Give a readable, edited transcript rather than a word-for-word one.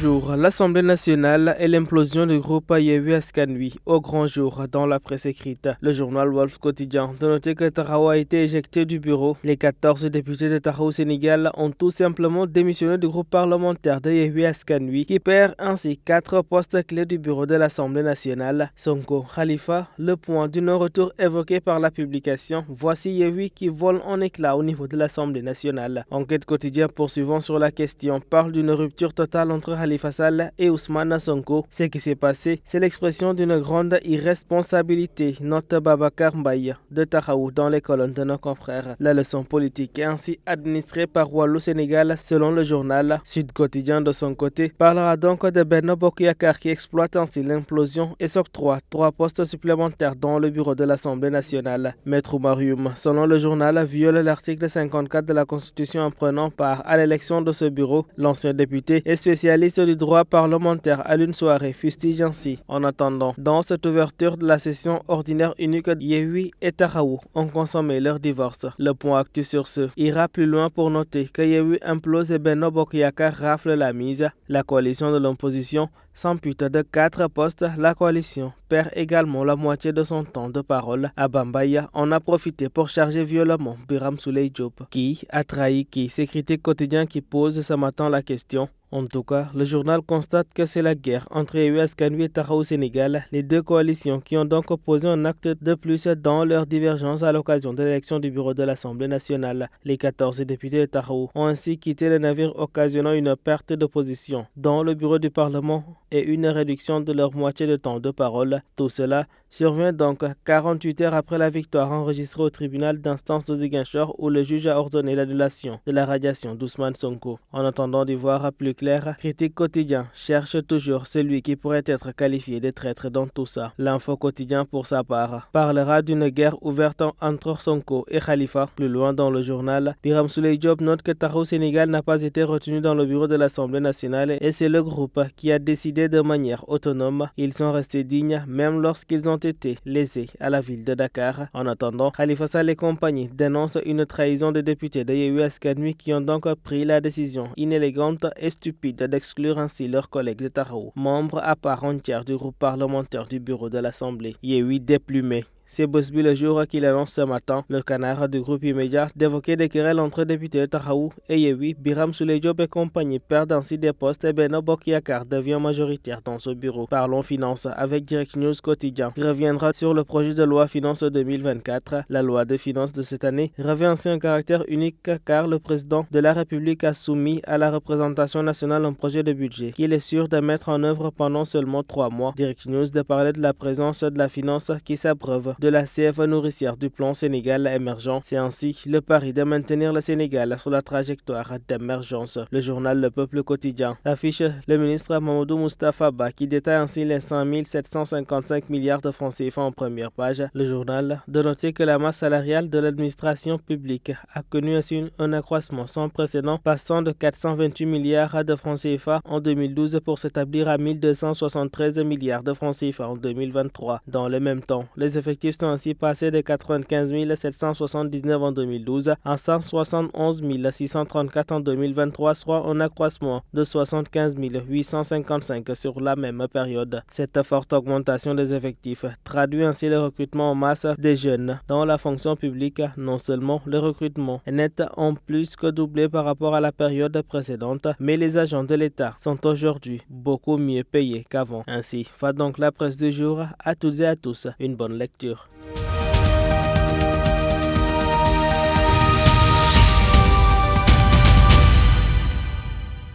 jour, l'Assemblée nationale et l'implosion du groupe Yewwi Askan Wi au grand jour dans la presse écrite. Le journal Walf Quotidien de noter que Taxawu a été éjecté du bureau. Les 14 députés de Taxawu Sénégal ont tout simplement démissionné du groupe parlementaire de Yewwi Askan Wi qui perd ainsi 4 postes clés du bureau de l'Assemblée nationale. Sonko, Khalifa, le point du non-retour évoqué par la publication. Voici Yewwi qui vole en éclats au niveau de l'Assemblée nationale. Enquête quotidien poursuivant sur la question parle d'une rupture totale entre Khalifa Sall et Ousmane Sonko. Ce qui s'est passé, c'est l'expression d'une grande irresponsabilité, note Babacar Mbaye de Taxawu dans les colonnes de nos confrères. La leçon politique est ainsi administrée par Wallu Sénégal selon le journal. Sud Quotidien de son côté parlera donc de Benno Bokk Yakaar qui exploite ainsi l'implosion et s'octroie 3 postes supplémentaires dans le bureau de l'Assemblée nationale. Maître Oumar Youm, selon le journal, viole l'article 54 de la Constitution en prenant part à l'élection de ce bureau. L'ancien député est spécialiste du droit parlementaire à une soirée fustige ainsi. En attendant, dans cette ouverture de la session ordinaire unique, Yewwi et Taxawu ont consommé leur divorce. Le point actu sur ce ira plus loin pour noter que Yewwi implose et Benno Bokk Yakaar rafle la mise. La coalition de l'opposition s'ampute de 4 postes. La coalition perd également la moitié de son temps de parole. À Bambaïa, on a profité pour charger violemment Birame Souleye Diop. Qui a trahi qui? C'est Critique Quotidien qui pose ce matin la question. En tout cas, le journal constate que c'est la guerre entre Yewwi Askan Wi et Taxawu Sénégal, les deux coalitions qui ont donc posé un acte de plus dans leur divergence à l'occasion de l'élection du bureau de l'Assemblée nationale. Les 14 députés de Taxawu ont ainsi quitté le navire, occasionnant une perte de position dans le bureau du Parlement et une réduction de leur moitié de temps de parole. Tout cela survient donc 48 heures après la victoire enregistrée au tribunal d'instance de Ziguinchor où le juge a ordonné l'annulation de la radiation d'Ousmane Sonko. En attendant d'y voir plus clair, Critique Quotidien cherche toujours celui qui pourrait être qualifié de traître dans tout ça. L'Info Quotidien, pour sa part, parlera d'une guerre ouverte entre Sonko et Khalifa. Plus loin dans le journal, Birame Souleye Diop note que Taxawu Sénégal n'a pas été retenu dans le bureau de l'Assemblée nationale et c'est le groupe qui a décidé de manière autonome. Ils sont restés dignes même lorsqu'ils ont été lésés à la ville de Dakar. En attendant, Khalifa Sall et compagnie dénoncent une trahison des députés de Yewwi Askan Wi qui ont donc pris la décision inélégante et stupide d'exclure ainsi leurs collègues de Taxawu, membres à part entière du groupe parlementaire du bureau de l'Assemblée. Yewwi déplumé. C'est Bosby le jour qu'il annonce ce matin, le canard du groupe immédiat, d'évoquer des querelles entre députés de Taxawu et Yewwi. Birame Souleye Diop et compagnie perdent ainsi des postes et Benno Bokk Yakaar devient majoritaire dans ce bureau. Parlons finances avec Direct News Quotidien qui reviendra sur le projet de loi finances 2024. La loi de finances de cette année revêt ainsi un caractère unique car le président de la République a soumis à la représentation nationale un projet de budget qu'il est sûr de mettre en œuvre pendant seulement 3 mois. Direct News de parler de la présence de la finance qui s'abreuve de la CFA nourricière du plan Sénégal émergent. C'est ainsi le pari de maintenir le Sénégal sur la trajectoire d'émergence. Le journal Le Peuple Quotidien affiche le ministre Mamadou Moustapha Ba qui détaille ainsi les 5 755 milliards de francs CFA en première page. Le journal de noter que la masse salariale de l'administration publique a connu ainsi un accroissement sans précédent, passant de 428 milliards de francs CFA en 2012 pour s'établir à 1273 milliards de francs CFA en 2023. Dans le même temps, les effectifs sont ainsi passés de 95 779 en 2012 à 171 634 en 2023, soit un accroissement de 75 855 sur la même période. Cette forte augmentation des effectifs traduit ainsi le recrutement en masse des jeunes dans la fonction publique. Non seulement le recrutement est net en plus que doublé par rapport à la période précédente, mais les agents de l'État sont aujourd'hui beaucoup mieux payés qu'avant. Ainsi va donc la presse du jour. À toutes et à tous, une bonne lecture.